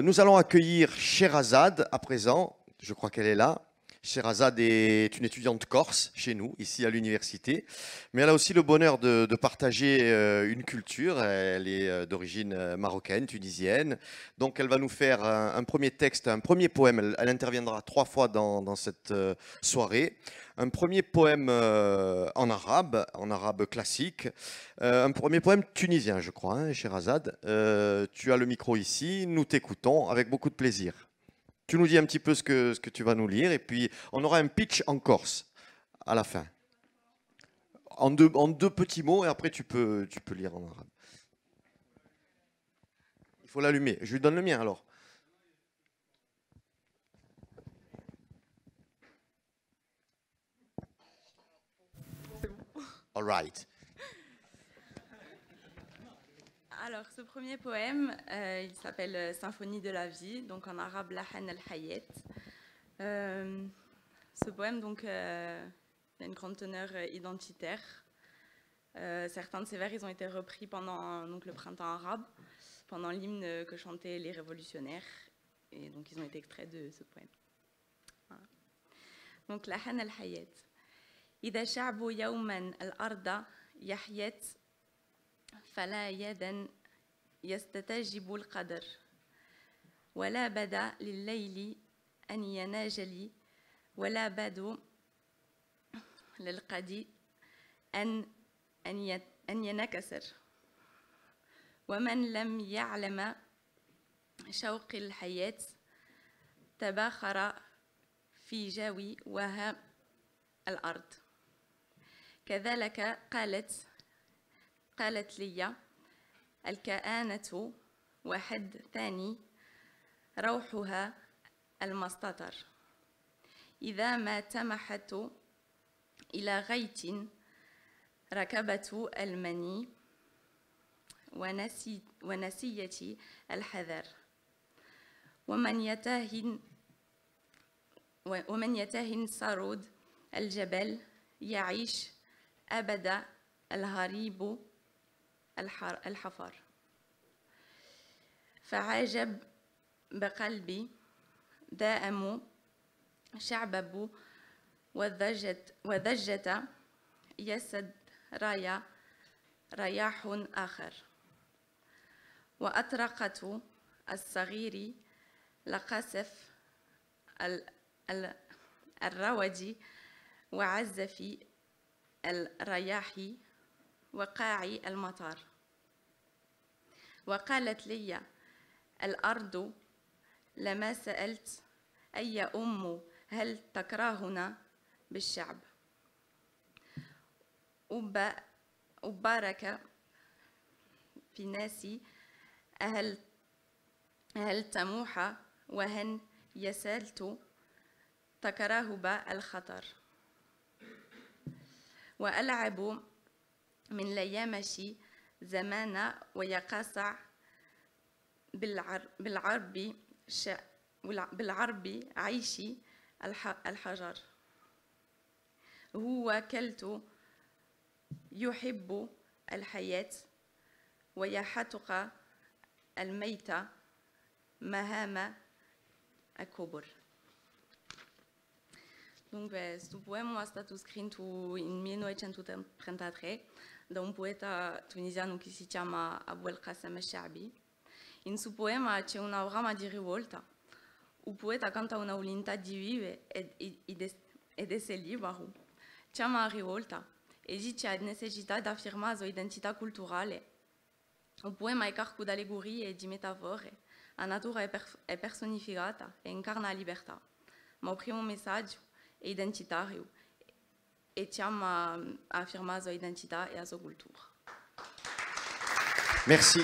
Nous allons accueillir Sherazade à présent. Je crois qu'elle est là. Sherazade est une étudiante corse chez nous, ici à l'université. Mais elle a aussi le bonheur de partager une culture. Elle est d'origine marocaine, tunisienne. Donc elle va nous faire un premier texte, un premier poème. Elle interviendra 3 fois dans cette soirée. Un premier poème en arabe classique. Un premier poème tunisien, je crois, hein, Sherazade. Tu as le micro ici. Nous t'écoutons avec beaucoup de plaisir. Tu nous dis un petit peu ce que tu vas nous lire et puis on aura un pitch en corse à la fin. En deux petits mots et après tu peux lire en arabe. Il faut l'allumer. Je lui donne le mien alors. All right. Alors, ce premier poème, il s'appelle Symphonie de la vie, donc en arabe Lahan al-Hayat. Ce poème, donc, a une grande teneur identitaire. Certains de ces vers, ils ont été repris pendant donc, le printemps arabe, pendant l'hymne que chantaient les révolutionnaires. Et donc, ils ont été extraits de ce poème. Voilà. Donc, Lahan al-Hayat. إذا شعب يوما الأرض يحيت فلا يدا يستتجب القدر ولا بدا لليل أن يناجلي ولا بد للقدي أن ينكسر ومن لم يعلم شوق الحياة تباخر في جوي وها الأرض كذلك قالت لي الكآنة واحد ثاني روحها المستطر إذا ما تمحت إلى غيت ركبت المني ونسيتي الحذر ومن يتهن صارود الجبل يعيش أبدا الهريب الحفر فعجب بقلبي دائم شعبب وضجة يسد رياح آخر وأطرقة الصغير لقصف الروج وعزف الرياح وقاع المطر وقالت لي الأرض لما سألت أي أم هل تكرهنا بالشعب أبارك في ناسي هل تموح وهن يسالت تكرهب الخطر وألعب من ليامشي زمان ويقاصع بالعرب عيشي الحجر هو كلت يحب الحياة ويحتق الميت مهام الكبر. Donc, ce poème a stato scritto in 1933 da un poeta tunisiano che si chiama Abou el-Qassem al-Sha'bi. In suo poema c'è una rama di rivolta. Il poeta canta una volontà di vivere ed essere libero. C'è una rivolta e dice la necessità di affermare la sua identità culturale. Il poema è carico di allegorie e di metafore. La natura è personificata e incarna la libertà. Ma il primo messaggio è identitario e chiama a affermare la sua identità e la sua cultura. Merci.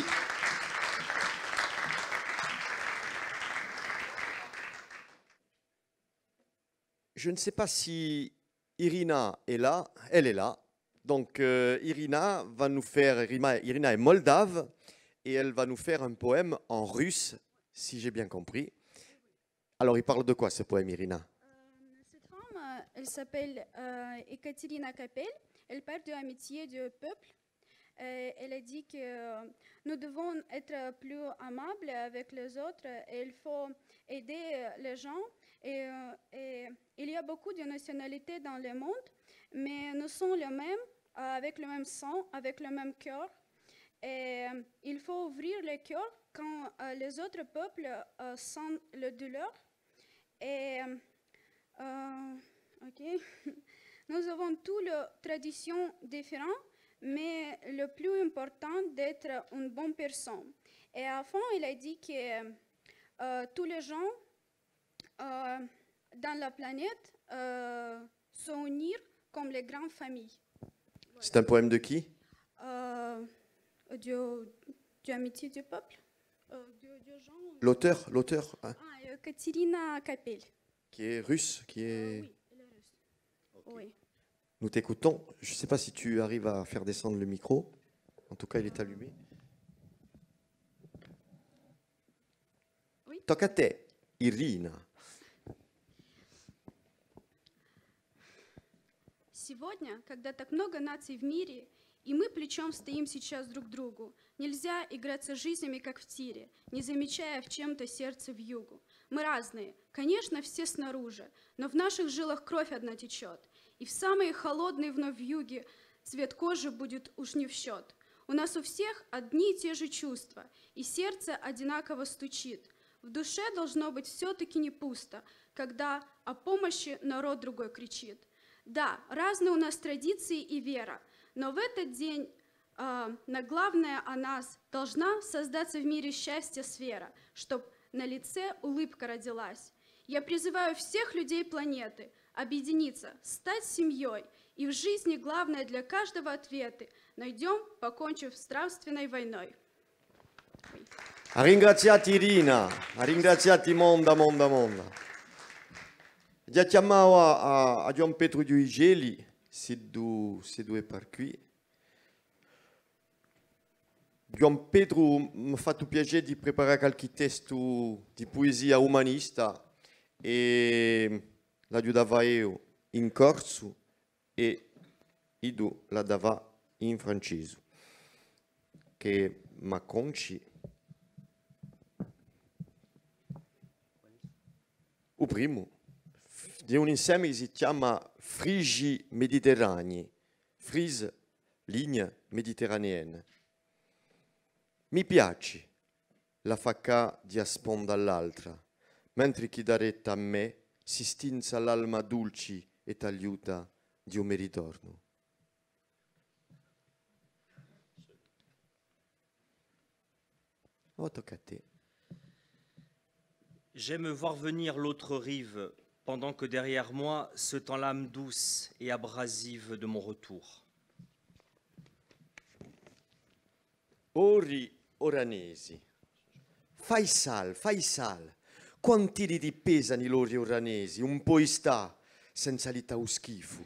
Je ne sais pas si Irina est là. Elle est là. Donc Irina va nous faire, Irina est moldave et elle va nous faire un poème en russe, si j'ai bien compris. Alors il parle de quoi ce poème, Irina? Cette femme, elle s'appelle Ekaterina Kapel. Elle parle de l'amitié du peuple. Elle a dit que nous devons être plus amables avec les autres et il faut aider les gens. Et il y a beaucoup de nationalités dans le monde, mais nous sommes les mêmes, avec le même sang, avec le même cœur. Et il faut ouvrir le cœur quand les autres peuples sentent la douleur. Et ok, nous avons toutes les traditions différentes, mais le plus important d'être une bonne personne. Et avant, il a dit que tous les gens dans la planète sont unis comme les grandes familles. C'est un poème de qui? Du amitié du peuple. L'auteur hein, Katerina Kapel. qui est russe, qui est... Oui, elle est russe. Okay. Oui. Nous t'écoutons. Je ne sais pas si tu arrives à faire descendre le micro. En tout cas, il est allumé. Oui. Tocca a te, Irina. Сегодня, когда так много наций в мире, и мы плечом стоим сейчас друг к другу, нельзя играться жизнями, как в тире, не замечая в чем-то сердце вьюгу. Мы разные, конечно, все снаружи, но в наших жилах кровь одна течет, и в самые холодные вновь вьюги цвет кожи будет уж не в счет. У нас у всех одни и те же чувства, и сердце одинаково стучит. В душе должно быть все-таки не пусто, когда о помощи народ другой кричит. Да, разные у нас традиции и вера, но в этот день на главное о нас должна создаться в мире счастья сфера, чтоб на лице улыбка родилась. Я призываю всех людей планеты объединиться, стать семьей, и в жизни главное для каждого ответы найдем, покончив с нравственной войной. Ha ringraziati Irina, ha ringraziati Monda. Già chiamavo a Gian Petru di Igeli, se due per qui. Gian Petru mi ha fatto piacere di preparare qualche testo di poesia umanista e l'aiutava io in corso e io la dava in francese. Che ma conci o primo di un insieme che si chiama Frigi Mediterranei, Frise, linea mediterraneana. Mi piace la facca di asponda all'altra, mentre chi dà retta a me si stinza l'alma dulci e t'aiuta di un meritorno. Oh, tocca a te. J'aime voir venir l'autre rive, pendant que derrière moi se tend l'âme douce et abrasive de mon retour. Ori oranesi, Faisal, quanti di pesano i loro oranesi, un po' sta, senza l'ita o schifo,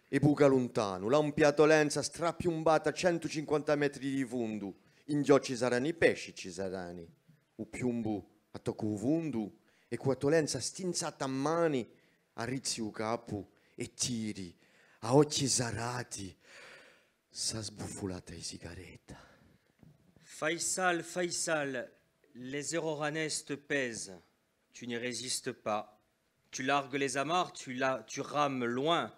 e buca lontano, là un piatolenza strappiumbata a 150 metri di fondo, in giò ci saranno i pesci, ci saranno, o piumbu a tocco fondo, e quatolenza stinzata a mani, a rizzi o capo, e tiri, a occhi zarati, sa sbuffulata di sigaretta. Faisal, les heures oranesses te pèsent, tu n'y résistes pas. Tu largues les amarres, tu rames loin,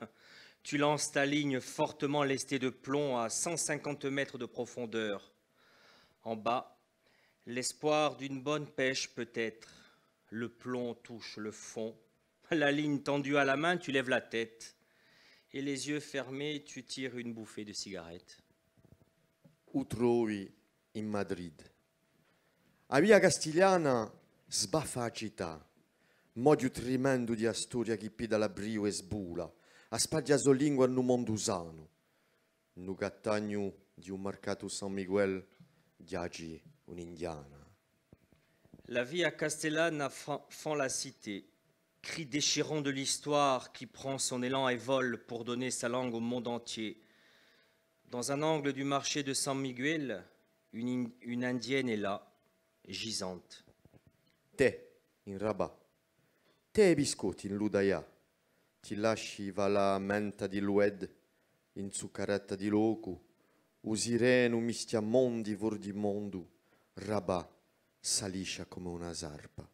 tu lances ta ligne fortement lestée de plomb à 150 mètres de profondeur. En bas, l'espoir d'une bonne pêche peut-être. Le plomb touche le fond. La ligne tendue à la main, tu lèves la tête. Et les yeux fermés, tu tires une bouffée de cigarette. O trovi in Madrid. A via Castigliana sbaffa la città. Modio tremendo di storia che pida la brio e sbula. A spaggia sua lingua no mondo usano. No cattagno di un mercato San Miguel giaci un'indiana. La vie à Castellane fend la cité, cri déchirant de l'histoire qui prend son élan et vole pour donner sa langue au monde entier. Dans un angle du marché de San Miguel, une indienne est là, gisante. Te, in Rabat, te biscotti in Ludaia, ti lasci va la menta di Lued, in zuccaretta di loco, Usireno mistia mondi vor di mondo, Rabà saliscia come una zarpa.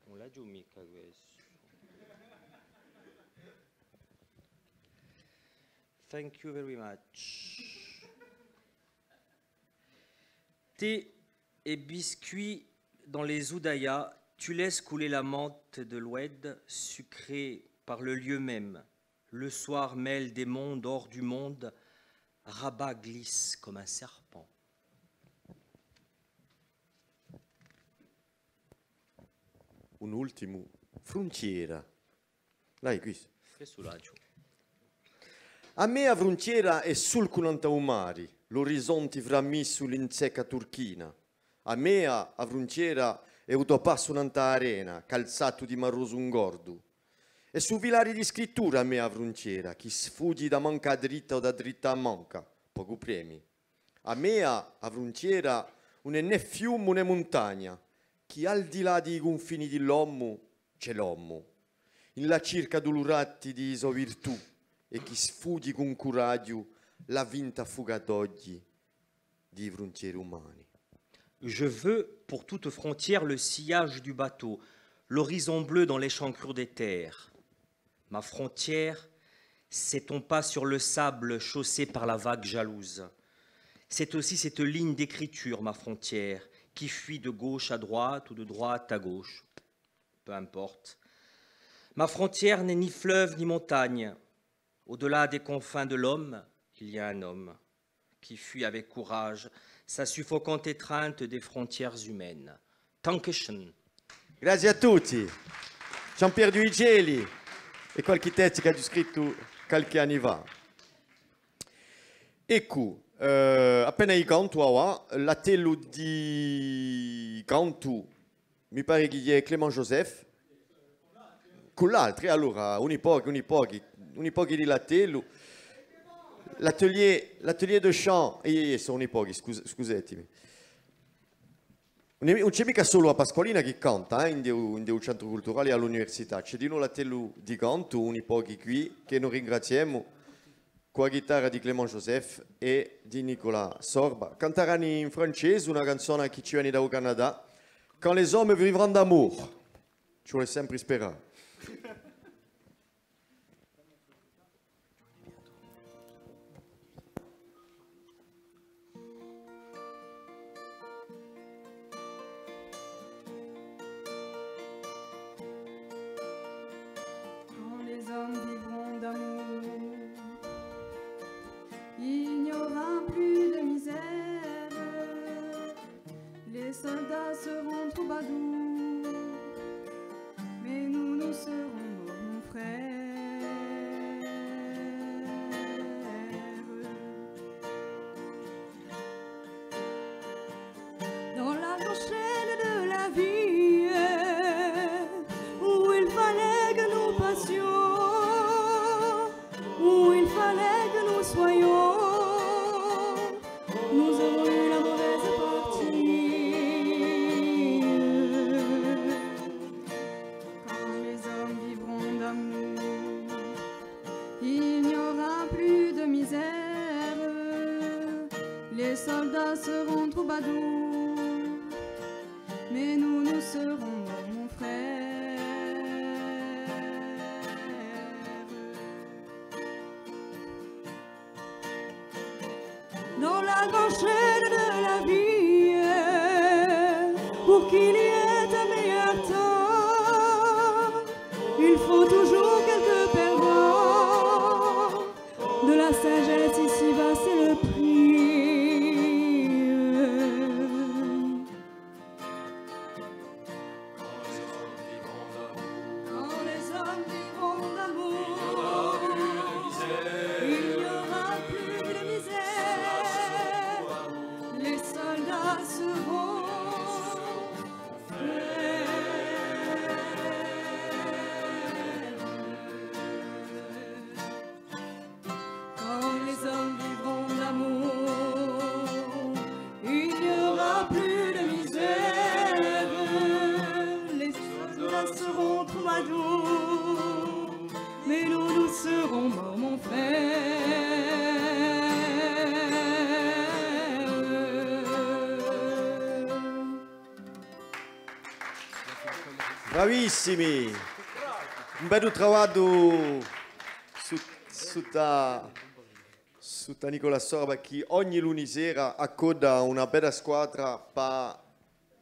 On l'a giù mica questo. Thank you very much. Thé et biscuits dans les oudayas, tu laisses couler la menthe de l'oued, sucrée par le lieu même. Le soir mêle des mondes hors du monde, Rabat glisse comme un serpent. Un ultimo, frontiera. Dai, qui. Questo l'aggiù. A me a frontiera è sul cunanta umari, l'orizzonte frammi sull'inseca turchina. A me a frontiera è utopasso un'anta arena, calzato di marroso un gordo. E su vilari di scrittura a me a frontiera, chi sfuggi da manca a dritta o da dritta a manca, poco premi. A me a frontiera un né fiume né montagna, chi al di là dei confini dell'uomo c'è l'uomo. In la circa doloratti di iso virtù, e chi sfuggi con coraggio la vinta fuga d'oggi di frontiere umani. Je veux pour toute frontière le sillage du bateau, l'horizon bleu dans l'échancrure des terres. Ma frontière, c'est ton pas sur le sable chaussé par la vague jalouse. C'est aussi cette ligne d'écriture, ma frontière, qui fuit de gauche à droite ou de droite à gauche. Peu importe. Ma frontière n'est ni fleuve ni montagne. Au-delà des confins de l'homme, il y a un homme qui fuit avec courage sa suffocante étreinte des frontières humaines. Dankeschön. Grazie a tutti. Giampier Duigeli e qualche testo che ha scritto qualche anni fa. Ecco, appena i canto la telu di canto mi pare che è Clément Joseph con l'altro, allora unipochi di la telu l'atelier de chant sono unipochi, scusatemi. Non c'è mica solo a Pasqualina che canta in un centro culturale all'università, c'è di nuovo l'atelier di canto unipochi qui che noi ringraziamo con la chitarra di Clément Joseph e di Nicolas Sorba. Canteranno in francese una canzone che ci viene dal Canada, Quand les hommes vivront d'amour. Ci vuole sempre sperare. Quand les hommes vivront d'amour, il n'y aura plus de misère. Les soldats seront troubadours, mais nous serons morts, mon frère. Dans la grande chaîne de la vie, où il fallait que nous passions, où il fallait que nous soyons, nous avons eu la mauvaise partie. Quand les hommes vivront d'amour, il n'y aura plus de misère. Les soldats seront troubadours, mais nous serons morts, mon frère. Dans la grande chaîne de la vie, pour qu'il y ait un meilleur temps, il faut toujours quelques perdants. De la sagesse ici-bas, c'est le prix. Quand les hommes vivront d'amour, il n'y aura plus de misère. Les soldats seront frères. Quand les hommes vivront d'amour, Bravissimi! Un bel trovato su Nicola Sorba che ogni lunedì sera accoda una bella squadra per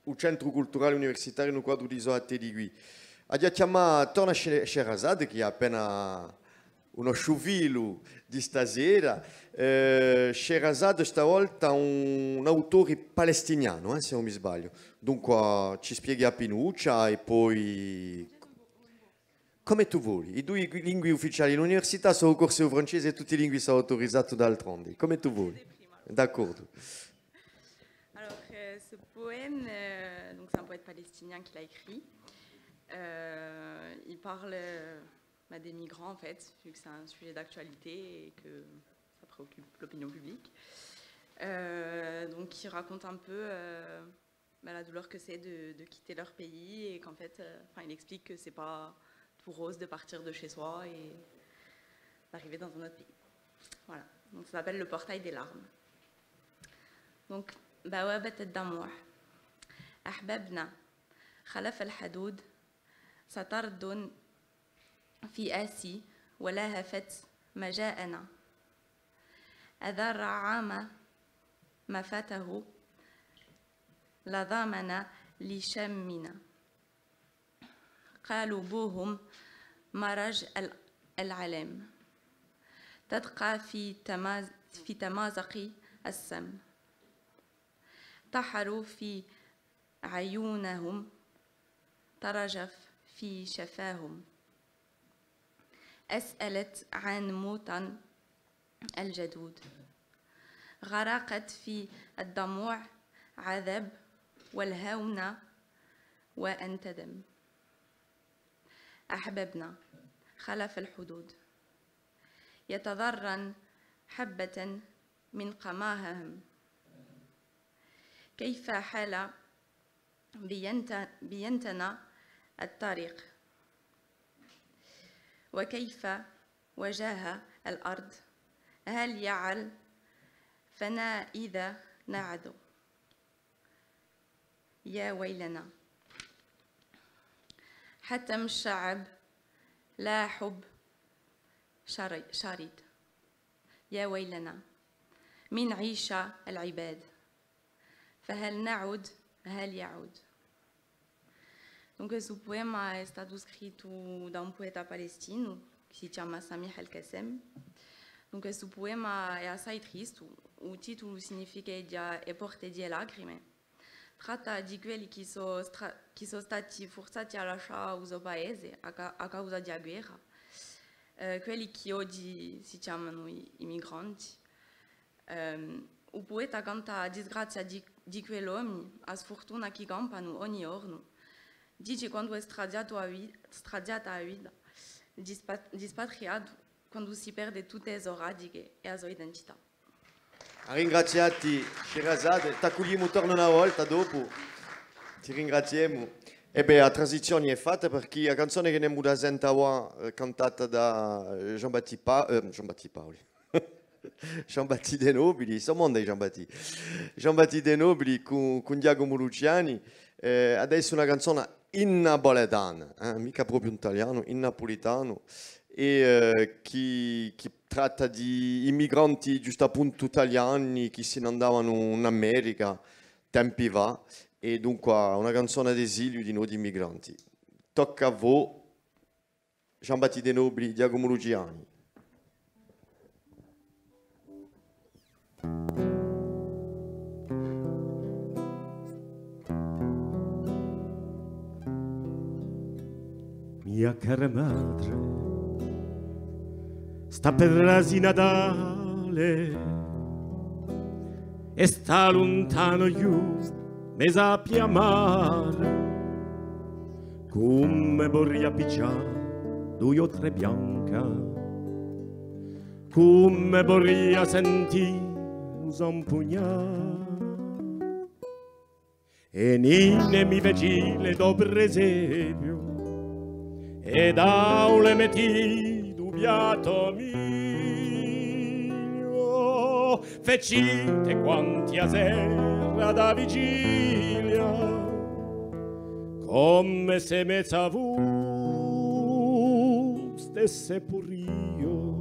il centro culturale universitario nel quadro di Isoate di qui. Abbiamo chiamato Torna Sherazade che è appena uno sciuvilo di stasera. Sherazade stavolta un autore palestiniano, se non mi sbaglio. Dunque ci spieghi a Pinuccia e poi come tu vuoi. I due lingue ufficiali all'università sono corso francese e tutte le lingue sono autorizzate d'altronde. Come tu vuoi. D'accordo. Alors, ce poème, donc c'est un poète palestinien qui l'a écrit. Il parle des migrants, en fait, vu que c'est un sujet d'actualité et que ça préoccupe l'opinion publique. Donc, il raconte un peu la douleur que c'est de quitter leur pays et qu'en fait, il explique que c'est pas tout rose de partir de chez soi et d'arriver dans un autre pays. Voilà, donc ça s'appelle le portail des larmes. Donc, بوابة الدموع أحببنا خلف الحدود سترد في آسي ولا هفت ما جاءنا أذر عام ما فاته لضامن لشمنا قالوا بوهم مرج العلم تدقى في تمازق السم طحروا في عيونهم ترجف في شفاهم أسألت عن موطن الجدود غرقت في الدموع عذب والهون وانتدم أحببنا خلف الحدود يتضرن حبة من قماهم كيف حال بينتنا الطريق وكيف وجاه الأرض هل يعل فنا إذا نعد يا ويلنا حتم الشعب لا حب شريد يا ويلنا من عيش العباد فهل نعود هل يعود. Donc ce poème è stato scritto da un poeta palestino che si chiama Samih El-Kassem. Donc questo poema è assai triste, il titolo significa è porte di lacrime. Tratta di quelli che sono stati forzati a lasciare il suo paese a causa della guerra, quelli che oggi si chiamano i migranti. Il poeta canta la disgrazia di quell'uomo, la sfortuna che campano ogni giorno. Dice quando è stradiato a vita, dispatriato, quando si perde tutte le sue radiche e la sua identità. Ringraziati Sherazade, ti accogliamo torno una volta dopo, ti ringraziamo. E beh, la transizione è fatta perché la canzone che abbiamo da sentire cantata da Jean-Baptiste Paoli. Jean-Baptiste De Nobili, siamo dei Jean-Baptiste De Nobili con Giacomo Luciani. Adesso una canzone in napoletano, mica proprio in italiano, in napolitano, e che tratta di immigranti giusto appunto italiani che se ne andavano in America tempi fa, e dunque una canzone d'esilio di noi immigranti. Tocca a voi, Jean-Baptiste De Nobili, Giacomo Luciani. Mia cara madre, sta per l'asi Natale e sta lontano giù, mi sappia amare, come vorrei appicciare due o tre bianca, come vorrei sentire un zampugnare, e nine mi vigile do presepio, ed aule metti dubbiato mio, fecite quanti a serra da vigilia, come se mezza vu stesse pur io.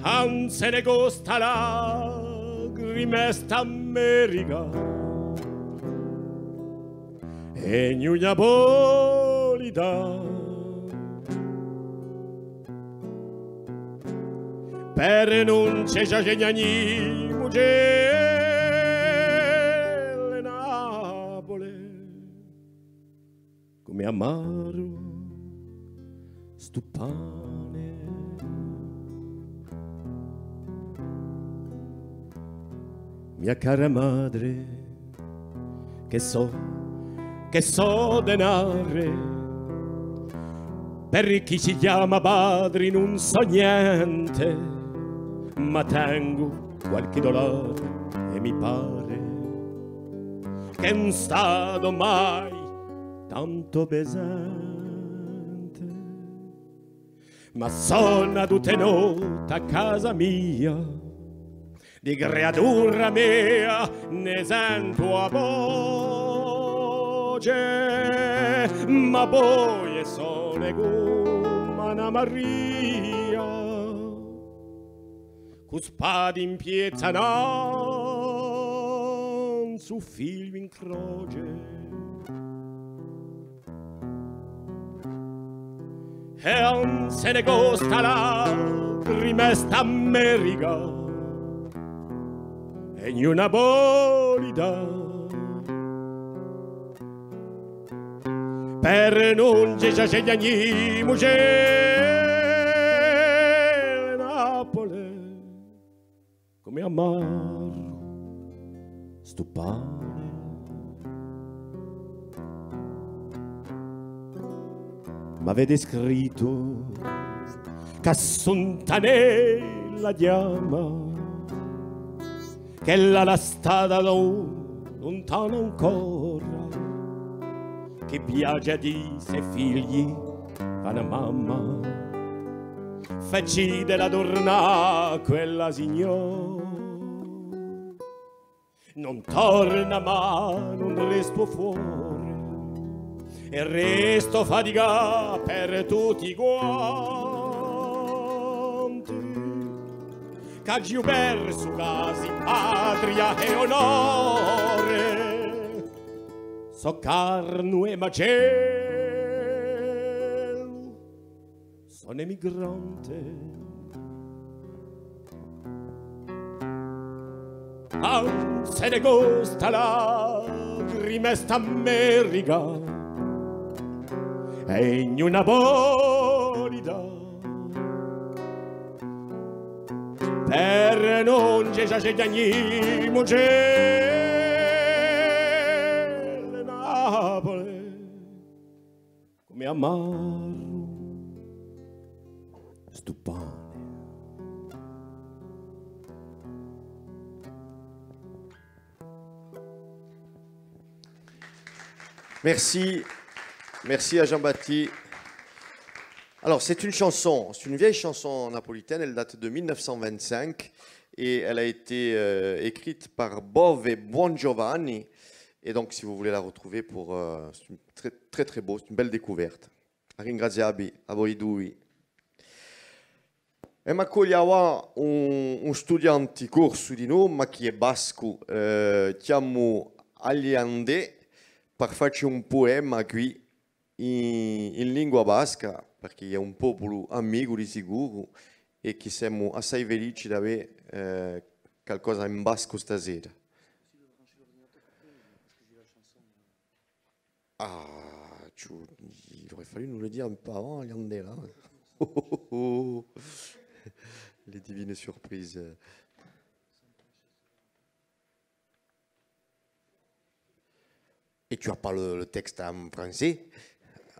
Anzi ne costa lagrime sta America e gnugna bolida per non c'è già geni mugelle Napoli come amaro stupane mia cara madre che so denare per chi si chiama padri non so niente ma tengo qualche dolore e mi pare che non stato mai tanto pesante ma sono tutte notte a casa mia di creatura mia ne sento a voce ma poi sono come una Maria con spade in piezza non su figlio in croce e non se ne costa lacrime sta America e una bolida per non c'è gli agni mugelle Napoli come amaro stupane ma vede scritto che Sontanella chiama che la strada lontana ancora che piace di se figli fanno mamma feci della torna quella signor non torna ma non resto fuori e resto fatica per tutti quanti che ho perso casi, patria e onore, so carno e macello, sono emigrante. Se ne costa lacrime sta America e in una bolida per non c'è già gli mugelle Napoli come amaro stupane. Merci, merci à Jean-Baptiste. Alors, c'est une chanson, c'est une vieille chanson napolitaine, elle date de 1925 et elle a été écrite par Bove Buongiovanni. Et donc, si vous voulez la retrouver, c'est très, très très beau, c'est une belle découverte. Ringraziabi a voi due. E ma cogliava un studente corso di noi, ma che è basco, chiamo Aliande, per farci un poema qui in lingua basca, perché è un popolo amico di sicuro e che siamo assai felici di avere qualcosa in basco stasera. Ah, il aurait fallu nous le dire un peu avant, Aliande, là. Oh, oh, oh. Les divines surprises. Et tu n'as pas le texte en français,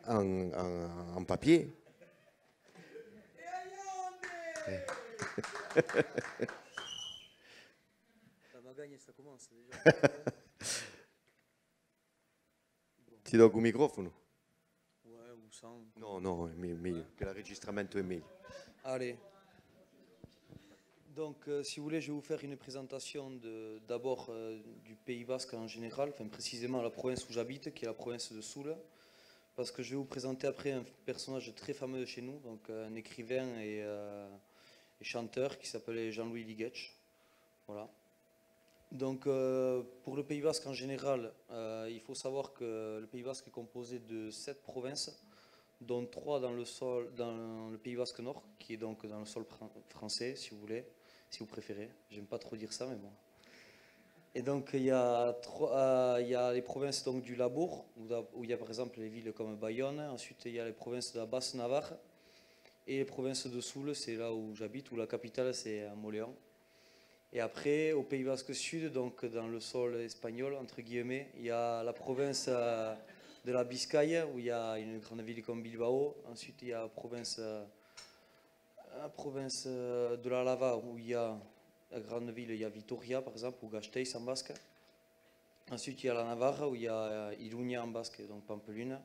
en papier? Ça commence déjà. Ti do un microfono? Ouais, ou sans. No, no, è meglio, che l'enregistramento è meglio. Allez. Donc, si vous voulez, je vais vous faire une présentation d'abord du Pays Basque en général, enfin précisément la province où j'habite, qui est la province de Soule, parce que je vais vous présenter après un personnage très fameux de chez nous, donc un écrivain et chanteur qui s'appelait Jean-Louis Liguetch. Voilà. Donc, pour le Pays Basque en général, il faut savoir que le Pays Basque est composé de 7 provinces, dont 3 dans le Pays Basque Nord, qui est donc dans le sol français, si vous voulez, si vous préférez. J'aime pas trop dire ça, mais bon. Et donc, il y a les provinces donc, du Labour, où il y a par exemple les villes comme Bayonne. Ensuite, il y a les provinces de la Basse-Navarre. Et les provinces de Soule, c'est là où j'habite, où la capitale, c'est Moléon. Et après, au Pays Basque Sud, donc dans le sol espagnol, entre guillemets, il y a la province de la Biscaye, où il y a une grande ville comme Bilbao. Ensuite, il y a la province de la Lava, où il y a la grande ville, il y a Vitoria, par exemple, ou Gasteiz en basque. Ensuite, il y a la Navarre, où il y a Iruña en basque, donc Pampelune.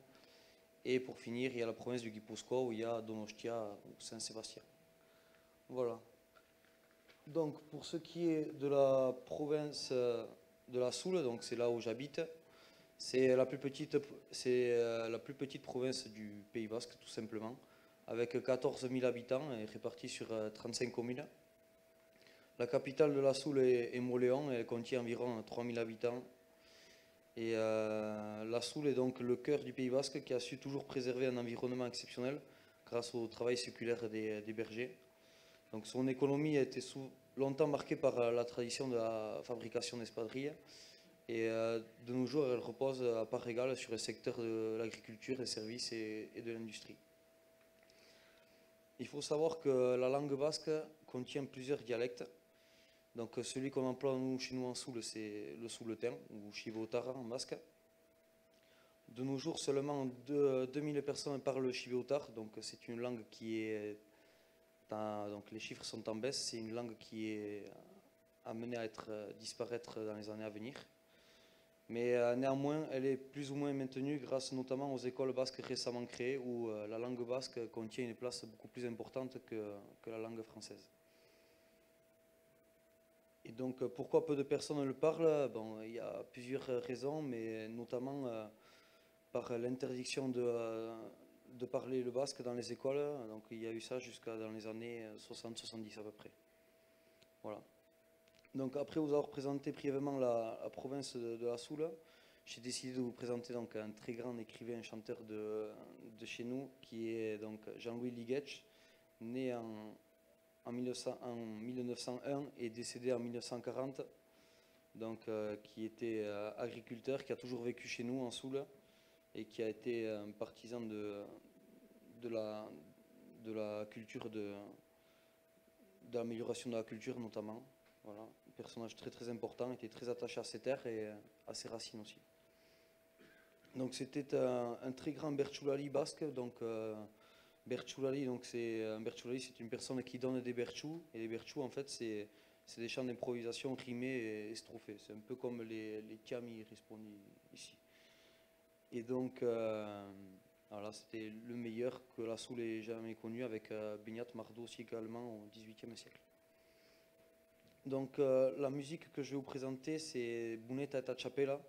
Et pour finir, il y a la province du Guipuscoa, où il y a Donostia ou Saint-Sébastien. Voilà. Donc, pour ce qui est de la province de la Soule, donc c'est là où j'habite, c'est la plus petite province du Pays Basque, tout simplement, avec 14 000 habitants et répartis sur 35 communes. La capitale de la Soule est Moléon, elle contient environ 3 000 habitants. Et la Soule est donc le cœur du Pays Basque qui a su toujours préserver un environnement exceptionnel grâce au travail séculaire des bergers. Donc son économie a été longtemps marquée par la tradition de la fabrication d'espadrilles. Et de nos jours, elle repose à part égale sur le secteur de l'agriculture, des services et de l'industrie. Il faut savoir que la langue basque contient plusieurs dialectes. Donc celui qu'on emploie chez nous en Soule, c'est le souletin, ou chivéotard en basque. De nos jours, seulement 2000 personnes parlent le chivéotard, donc c'est une langue qui est... donc les chiffres sont en baisse, c'est une langue qui est amenée à disparaître dans les années à venir. Mais néanmoins, elle est plus ou moins maintenue grâce notamment aux écoles basques récemment créées où la langue basque contient une place beaucoup plus importante que la langue française. Et donc, pourquoi peu de personnes le parlent? Bon, il y a plusieurs raisons, mais notamment par l'interdiction de parler le basque dans les écoles. Donc, il y a eu ça jusqu'à dans les années 60-70 à peu près. Voilà. Donc, après vous avoir présenté brièvement la province de la Soule, j'ai décidé de vous présenter donc un très grand écrivain et chanteur de chez nous, qui est donc Jean-Louis Liguetch, né en 1901 et décédé en 1940, donc, qui était agriculteur, qui a toujours vécu chez nous en Soule et qui a été un partisan de la culture, de l'amélioration de la culture notamment. Voilà, un personnage très très important, était très attaché à ses terres et à ses racines aussi. Donc c'était un très grand bertsoulali basque, donc bertsoulali, c'est une personne qui donne des bertsous, et les bertsous en fait c'est des chants d'improvisation rimés et strophés, c'est un peu comme les tiami rispondi ici. Et donc voilà, c'était le meilleur que la Soule ait jamais connu, avec Beñat Mardo aussi également au XVIIIe siècle. Donc la musique que je vais vous présenter, c'est Buneta et Chapela.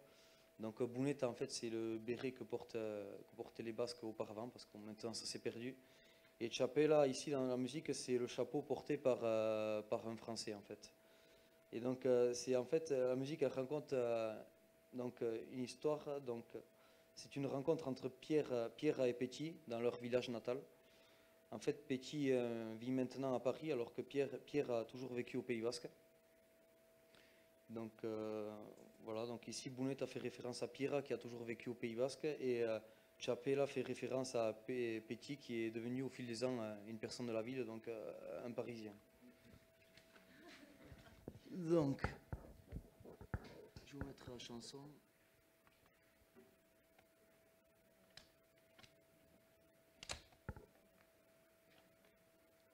Donc Buneta en fait c'est le béret que portaient les Basques auparavant, parce que maintenant ça s'est perdu. Et Chapela ici dans la musique, c'est le chapeau porté par un Français en fait. Et donc c'est en fait la musique, elle raconte donc une histoire. Donc c'est une rencontre entre Pierre et Petit dans leur village natal. En fait, Petit vit maintenant à Paris, alors que Pierre a toujours vécu au Pays Basque. Donc voilà, donc ici Buneta fait référence à Pierre qui a toujours vécu au Pays Basque, et Chapela fait référence à Petit qui est devenu au fil des ans une personne de la ville, donc un Parisien. Donc, je vais vous mettre la chanson.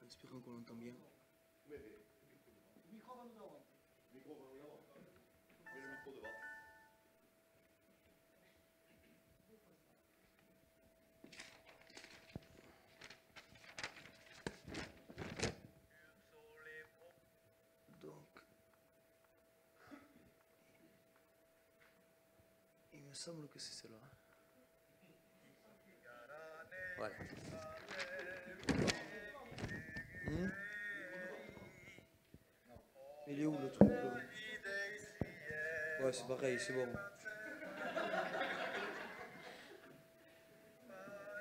Espérons qu'on l'entend bien. Le micro va nous devant. Le micro va nous devant. Mets le micro devant. me semble que c'est celle-là. Voilà. Il est où le truc là? Ouais, c'est pareil, c'est bon.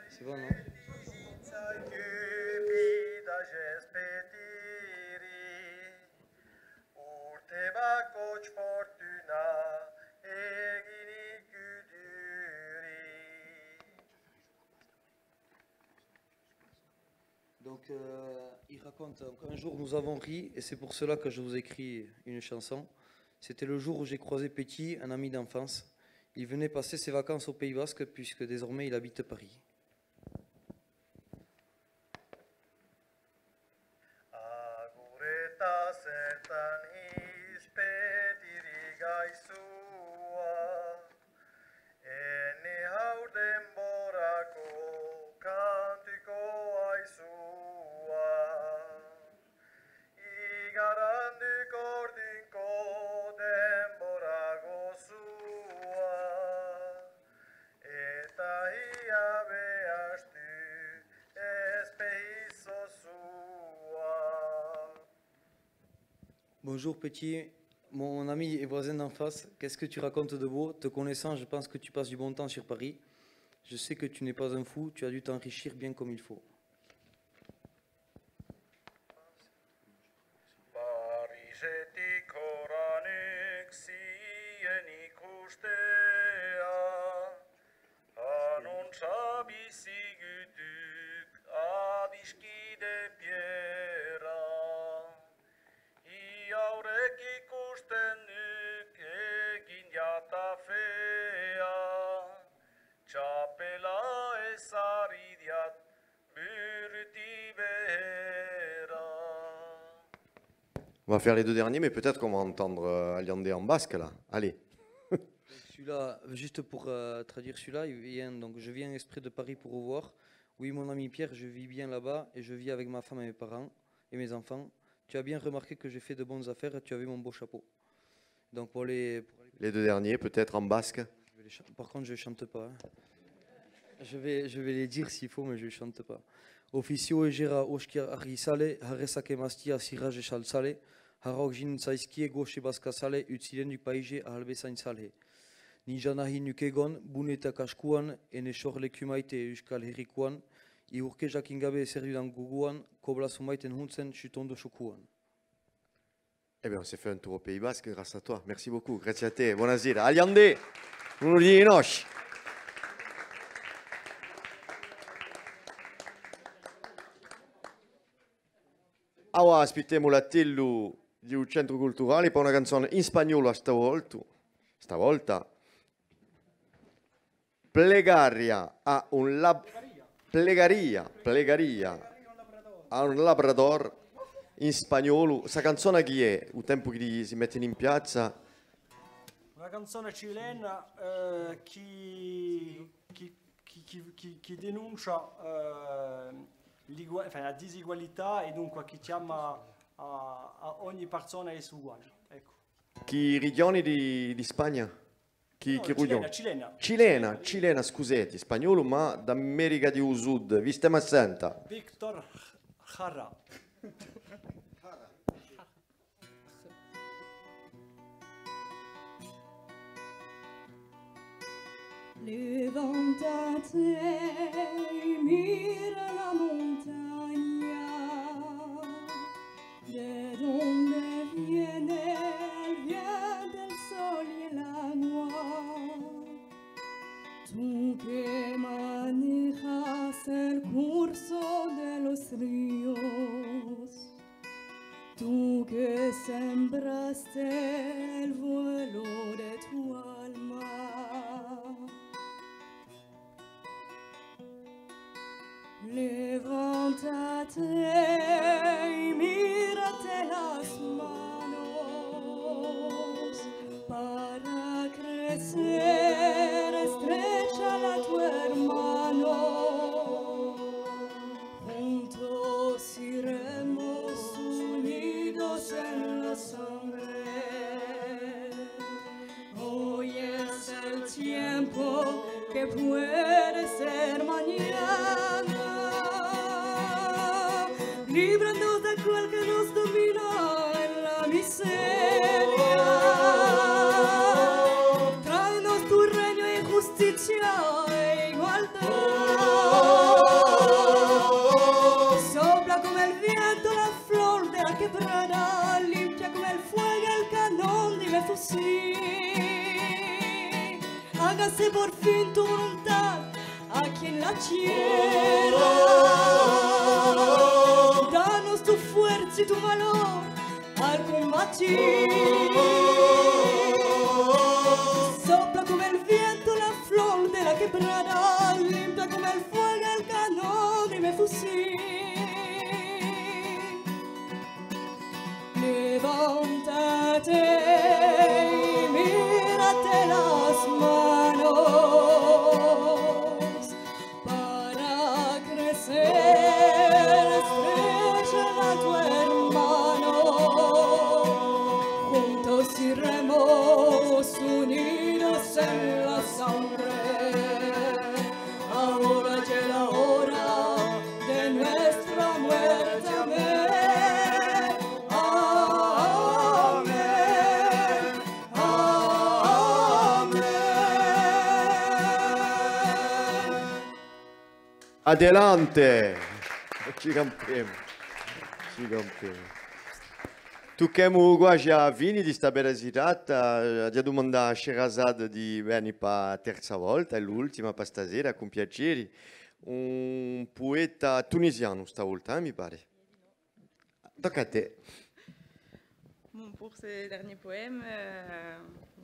C'est bon, non? Donc, il raconte, donc, un jour nous avons ri, et c'est pour cela que je vous écris une chanson. C'était le jour où j'ai croisé Petit, un ami d'enfance. Il venait passer ses vacances au Pays Basque, puisque désormais il habite Paris. Bonjour Petit, mon ami et voisin d'en face, qu'est-ce que tu racontes de beau? Te connaissant, je pense que tu passes du bon temps sur Paris. Je sais que tu n'es pas un fou, tu as dû t'enrichir bien comme il faut. On va faire les deux derniers, mais peut-être qu'on va entendre Aliandé en basque là. Allez. Celui-là, juste pour traduire celui-là, il vient, donc je viens exprès de Paris pour vous voir. Oui, mon ami Pierre, je vis bien là-bas et je vis avec ma femme et mes parents et mes enfants. Tu as bien remarqué que j'ai fait de bonnes affaires et tu as vu mon beau chapeau. Donc pour les deux derniers, peut-être en basque. Par contre, je ne chante pas. Hein. Je vais les dire s'il faut, mais je ne chante pas. Officio egera oskir argisale, harresake mastia sirage shalsale, harokjin zaizkie goxe baskazale, utzilen duk paige ahalbezain zale. Nijanahi nukegon, buneta kaskuan, ene sorleku maite euskal herrikuan, iurke jakingabe zerdudan guguan, kobla sumaiten huntzen chutondo chokuan. Eh bien, on s'est fait un tour au Pays Basque grâce à toi. Merci beaucoup. Grazie a te. Buona sera. Aliandé, Nurdinos. Ora aspettiamo l'attello di un centro culturale per una canzone in spagnolo stavolta. Plegaria a un plegaria a un labrador in spagnolo. Questa canzone chi è? Il tempo che si mettono in piazza? Una canzone cilena che denuncia la disugualità e dunque che chiama a ogni persona è uguale. Ecco. Chi rigioni di Spagna? No, Cilena, scusate, spagnolo ma d'America di Sud, vi stiamo assenta. Víctor Jara. Levántate y mira la montaña, de donde viene el viento, el sol y el agua. Tú que manejas el curso de los ríos, tú que sembraste el vuelo de tu alma. Levántate y mírate las manos para crecer, estréchala a tu hermano. Juntos iremos unidos en la sangre. Hoy es el tiempo puede ser mañana. Líbranos de aquel que nos domina en la miseria. Tráenos tu reino y justicia e igualdad. Sopla como el viento la flor de la quebrada, limpia como el fuego el cañón de mi fusil. Hágase por fin tu voluntad aquí en la tierra. Danos tu fuerza y tu valor al combatir. Sopla como el viento la flor de la quebrada, limpia como el fuego el cañón de mi fusil. Levántate y mírate las manos para crecer, estrella a tu hermano. Juntos iremos unidos en la sangre. Ahora llega la hora de nuestra muerte. Amén. Adelante! Ci campiamo. Ci campiamo. Tu kemu guaja vini di sta bella girata, già domanda a Sherazad di venire per terza volta, è l'ultima per stasera, con piacere. Un poeta tunisiano stavolta, mi pare. Tocca a te. Bon, pour ce dernier poème,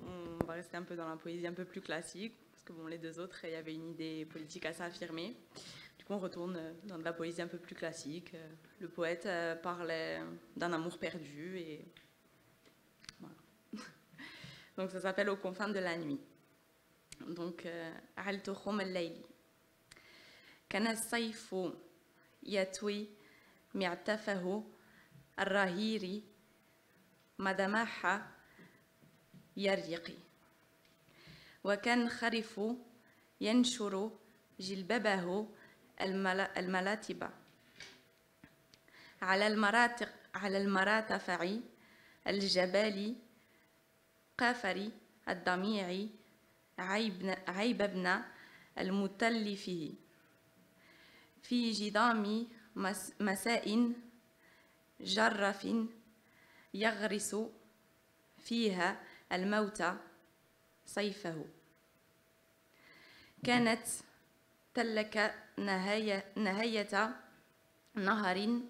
on va rester un peu dans la poésie un peu plus classique, parce que bon, les deux autres, il y avait une idée politique assez affirmée. Du coup, on retourne dans de la poésie un peu plus classique. Le poète parlait d'un amour perdu et voilà. Donc ça s'appelle Aux confins de la nuit. Donc, عَلْتُ خُمَ اللَّيْلِ كان الصيف يطوي معتفه الرهير مدمح يريقي وكان خرف ينشر جلببه الملاتب على المراتفع الجبال قافر الضميع عيب ابن المتلفه في جضام مساء جرف يغرس فيها الموت صيفه كانت تلك نهاية نهر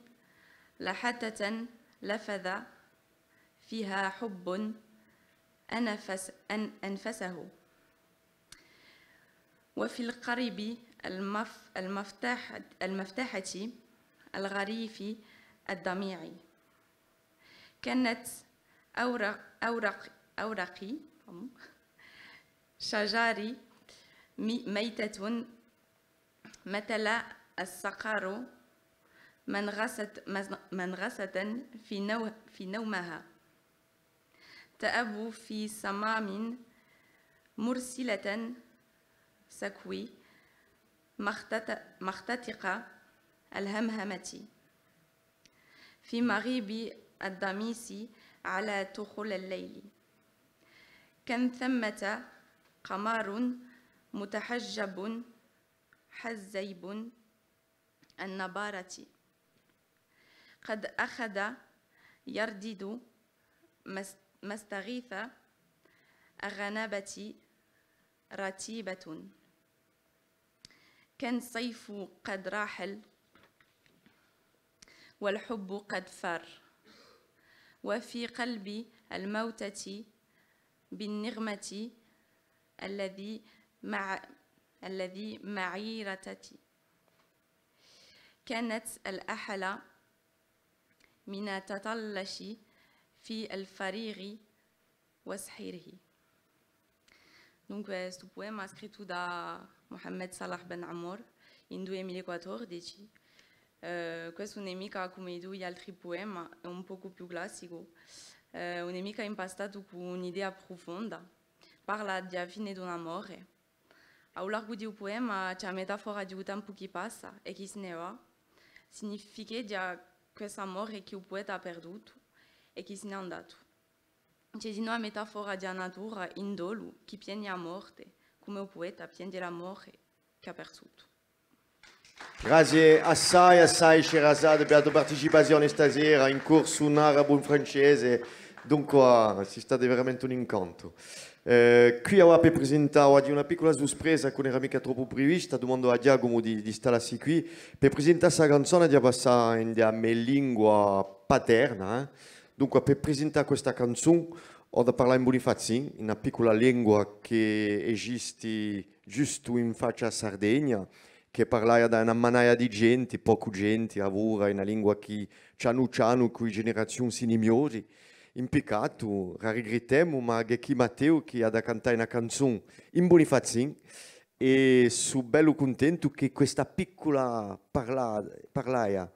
لحتة لفظ فيها حب أنفسه وفي القرب المفتاحة الغريف الضميع كانت أوراق شجار ميتة مثل الصقر منغصة في نومها تأب في صمام مرسلة سكوي مختتقة الهمهمة في مغيب الضميس على دخول الليل كان ثمة قمر متحجب حزيب النبارة قد أخذ يردد مستغيث الغنابة رتيبة كان صيف قد راحل والحب قد فار وفي قلب الموتة بالنغمة الذي معيرتي كانت الأحلى من تطلش في الفريغ وسحيره. Donc ce poème a scritto da Mohamed Salah Ben Amour in 2014. Questo un'emica come tu gli altri poemi è un poco più classico, un'emica impastato con un'idea profonda, parla di fine di un amore, Ao largo di un poema c'è la metafora di un tempo che passa e che se ne va, significa di questo amore che il poeta ha perduto e che se ne è andato. C'è di nuovo la metafora della natura in dolo che piende la morte, come il poeta piende l'amore che ha perduto. Grazie assai, assai Sherazade per la tua partecipazione stasera in corso in arabo e in francese, dunque si state veramente un incontro. Qui avevo per presentare una piccola sorpresa che non era mica troppo prevista, domando a Giacomo di stare qui per presentare questa canzone di passare in mia lingua paterna. Dunque per presentare questa canzone ho da parlare in Bonifazin, in una piccola lingua che esiste giusto in faccia a Sardegna, che parla da una manaia di gente, poco gente, lavora in una lingua che ciano con generazioni sinimiosi. In peccato, regrettiamo, ma che chi Matteo che ha da cantare una canzone in Bonifazin e sono bello contento che questa piccola parlaia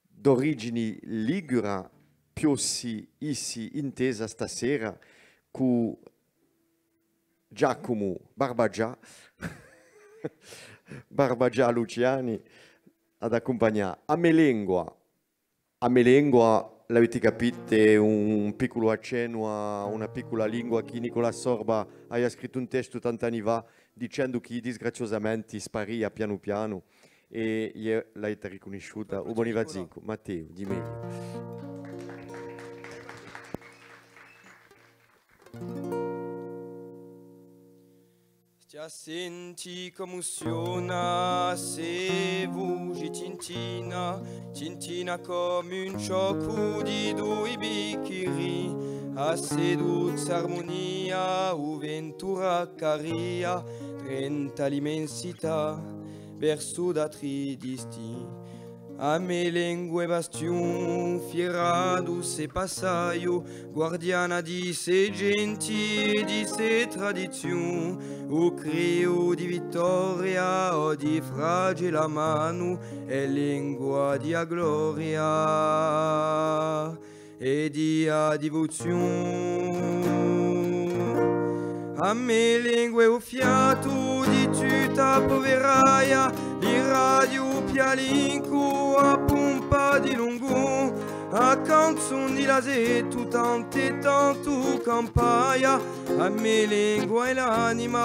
d'origine ligura più si intesa stasera con Giacomo Barbagia Luciani ad accompagnare a Melengua. A Melengua, l'avete capito, è un piccolo accenno a una piccola lingua che Nicola Sorba ha scritto un testo tanti anni fa dicendo che disgraziosamente sparia piano piano e io l'hai riconosciuta. O Bonivazinco, Matteo, di meglio. Stia senti commoziona se voci tintina, tintina come un ciocco di due bicchieri, a seduzza armonia, o ventura caria, trenta l'immensità, verso da tridisti. A me lingue bastion, fierato se passaio, guardiana di se genti e di se tradizioni, o crio di vittoria o di fragile mano, e lingua di gloria e di devozione. A me lingue o fiato di tutta poveraia, di radio pialinco a pompa di lungo, a canzone di lasetto tante tanto campagna, a me lingua e l'anima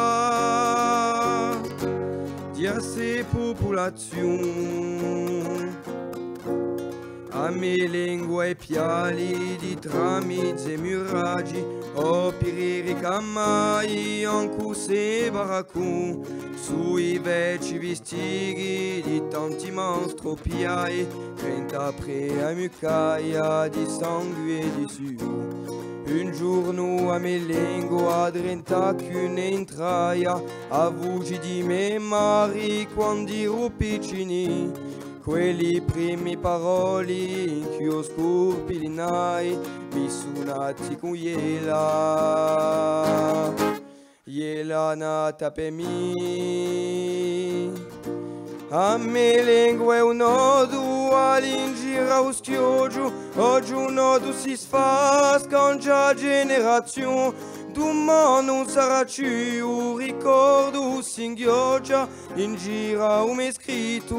di se popolazione. A me lingua e piali di tramiti e muraggi, o piriri camai anche se baracco, sui vecchi vestiti di tanti mastro-piai, trenta pre a mucaia di sangue e di suo. Un giorno a me lingua drenta qu'une entraia, a voci di me mari quando ero piccini, quelli primi paroli in chiosco pilinai mi suonati con Iela nata per me. A me lingua è un nodo all'ingira o schioggio, oggi un nodo si sfa scangia generazione. Domani non sarà più ricordo singhioggia in gira o me scritto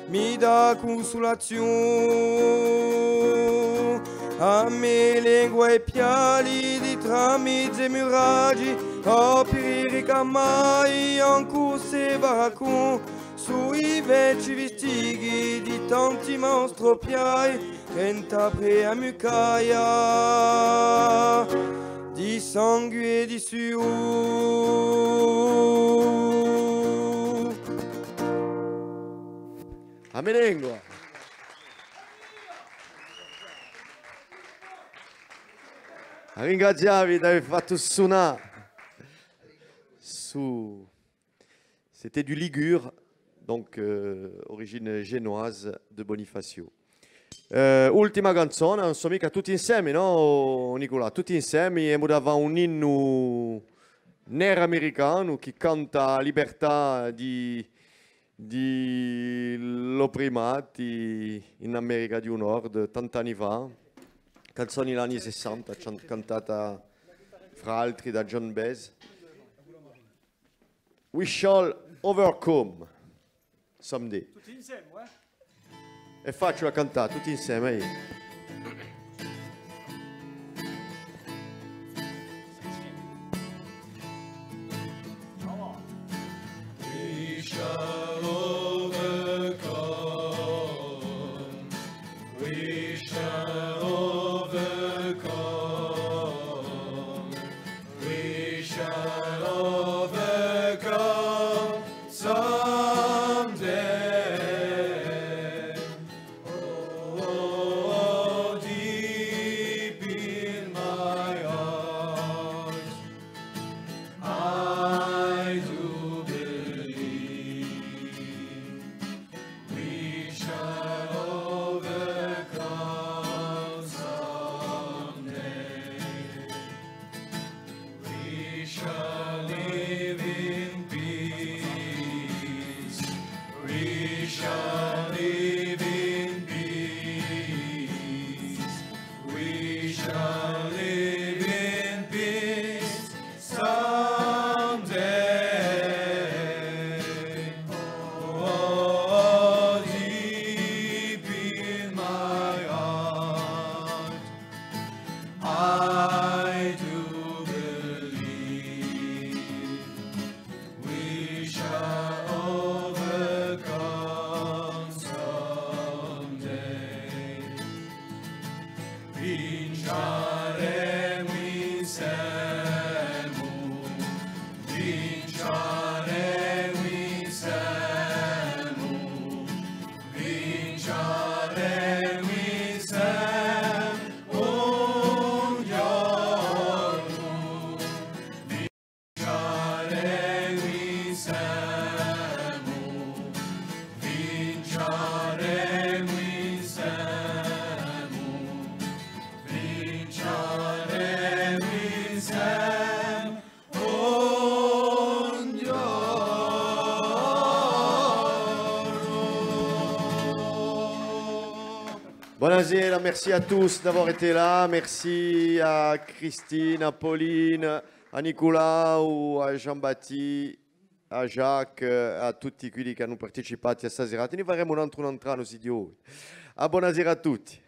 mi dà consolazione. A me lingua e piali di tramiti e muraggi, a piriri camai anche se baracco, sui vecchi vestiti di tanti mastro-piai, trenta pre a mucaia di sangue e di suo. A Melengua. Ringraziavi di aver fatto suonare c'était du Ligure, donc origine génoise de Bonifacio. Ultima canzone, non so mica tutti insieme, no Nicola? Tutti insieme e davamo un inno nero americano che canta libertà di l'opprimati in America del Nord tanti anni fa. Canzoni degli anni 60, cantata fra altri da John Baez. We shall overcome someday. Tutti insieme, E faccio la cantare tutti insieme. We shall overcome. We shall overcome. We shall overcome someday. Oh, deep in my heart, I do believe we shall overcome someday. We shall live in peace. We shall live in peace. We shall live in peace someday. Oh, deep in my heart, I do believe we shall overcome someday. Vinceremo insieme, vinceremo insieme, vinceremo insieme un giorno, vinceremo insieme, vinceremo insieme, vinceremo insieme un giorno. Buonasera, merci à tous d'avoir été là. Merci à Christine, à Pauline, a Nicola ou a Jean-Baptiste, a Jacques, a tutti quelli che hanno partecipato a stasera. Ne faremo un altro anno, se Dio vuole. Buonasera a tutti.